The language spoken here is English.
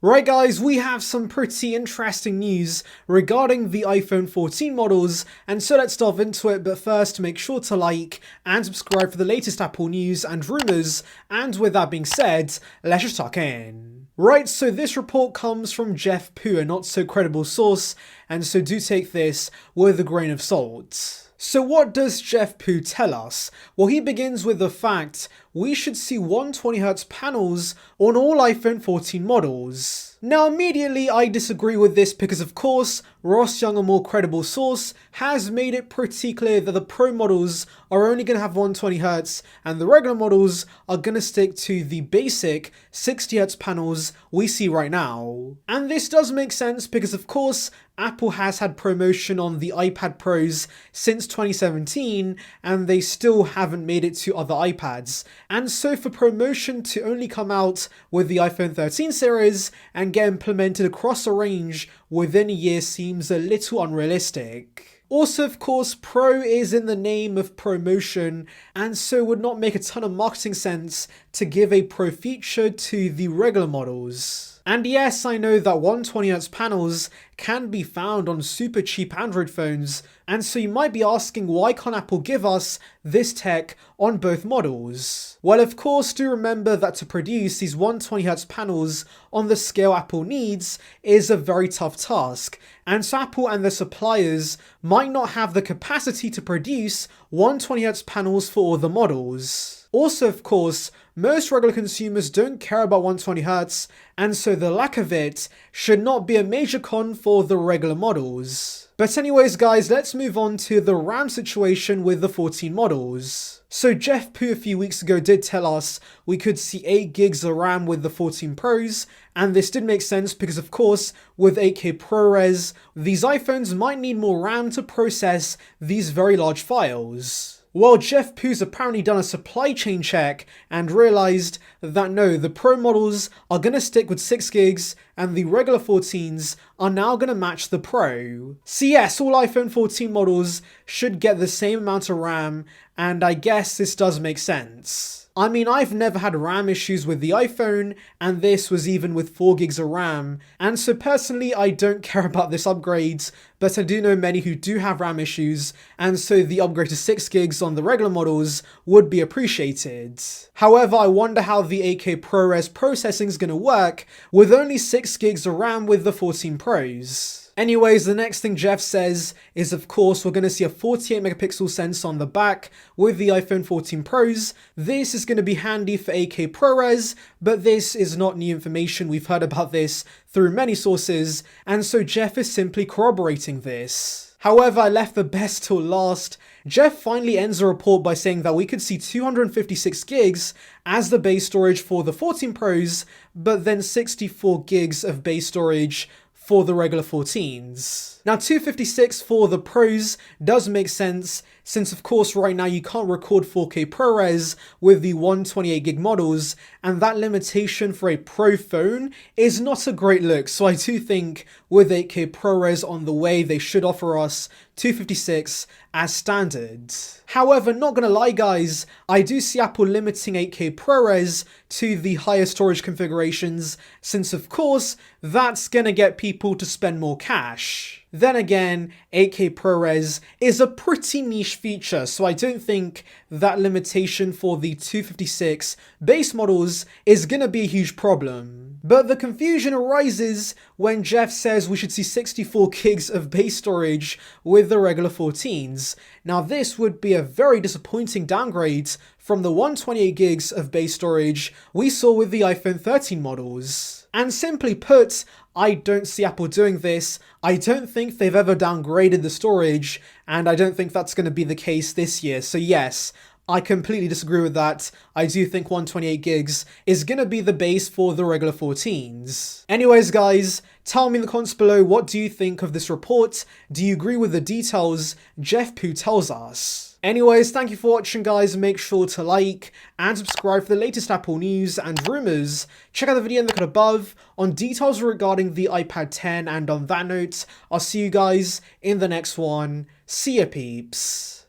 Right guys, we have some pretty interesting news regarding the iPhone 14 models, and so let's dive into it. But first, make sure to like and subscribe for the latest Apple news and rumours, and with that being said, let's just tuck in. Right, so this report comes from Jeff Pu, a not so credible source, and so do take this with a grain of salt. So what does Jeff Pu tell us? Well, he begins with the fact we should see 120Hz panels on all iPhone 14 models. Now immediately I disagree with this because of course Ross Young, a more credible source, has made it pretty clear that the Pro models are only going to have 120Hz and the regular models are going to stick to the basic 60Hz panels we see right now. And this does make sense because of course Apple has had promotion on the iPad Pros since 2017 and they still haven't made it to other iPads. And so for promotion to only come out with the iPhone 13 series and get implemented across a range within a year seems a little unrealistic. Also, of course, Pro is in the name of promotion, and so would not make a ton of marketing sense to give a Pro feature to the regular models. And yes, I know that 120Hz panels can be found on super cheap Android phones, and so you might be asking why can't Apple give us this tech on both models? Well, of course, do remember that to produce these 120Hz panels on the scale Apple needs is a very tough task, and so Apple and their suppliers might not have the capacity to produce 120Hz panels for all the models. Also, of course, most regular consumers don't care about 120Hz, and so the lack of it should not be a major con for the regular models. But anyways guys, let's move on to the RAM situation with the 14 models. So Jeff Pu a few weeks ago did tell us we could see 8 gigs of RAM with the 14 Pros, and this did make sense because of course with 8K ProRes, these iPhones might need more RAM to process these very large files. Well, Jeff Pu's apparently done a supply chain check and realized that no, the Pro models are going to stick with 6 gigs and the regular 14s are now going to match the Pro. So yes, all iPhone 14 models should get the same amount of RAM, and I guess this does make sense. I mean, I've never had RAM issues with the iPhone, and this was even with 4 gigs of RAM, and so personally I don't care about this upgrade, but I do know many who do have RAM issues, and so the upgrade to 6 gigs on the regular models would be appreciated. However, I wonder how the 8K ProRes processing is going to work with only 6 gigs of RAM with the 14 Pros. Anyways, the next thing Jeff says is of course we're going to see a 48 megapixel sensor on the back with the iPhone 14 Pros. This is going to be handy for 8K ProRes, but this is not new information. We've heard about this through many sources, and so Jeff is simply corroborating this. However, I left the best till last. Jeff finally ends the report by saying that we could see 256 gigs as the base storage for the 14 Pros, but then 64 gigs of base storage for the regular 14s. Now 256 for the Pros does make sense since of course right now you can't record 4K ProRes with the 128 gig models, and that limitation for a Pro phone is not a great look, so I do think with 8K ProRes on the way they should offer us 256 as standard. However, not gonna lie guys, I do see Apple limiting 8K ProRes to the higher storage configurations since of course that's gonna get people to spend more cash. Then again, 8K ProRes is a pretty niche feature, so I don't think that limitation for the 256 base models is gonna be a huge problem. But the confusion arises when Jeff says we should see 64 gigs of base storage with the regular 14s. Now this would be a very disappointing downgrade from the 128 gigs of base storage we saw with the iPhone 13 models. And simply put, I don't see Apple doing this. I don't think they've ever downgraded the storage, and I don't think that's going to be the case this year. So yes, I completely disagree with that. I do think 128 gigs is going to be the base for the regular 14s. Anyways guys, tell me in the comments below, what do you think of this report? Do you agree with the details Jeff Pu tells us? Anyways, thank you for watching guys. Make sure to like and subscribe for the latest Apple news and rumors. Check out the video in the card above on details regarding the iPad 10, and on that note, I'll see you guys in the next one. See ya peeps.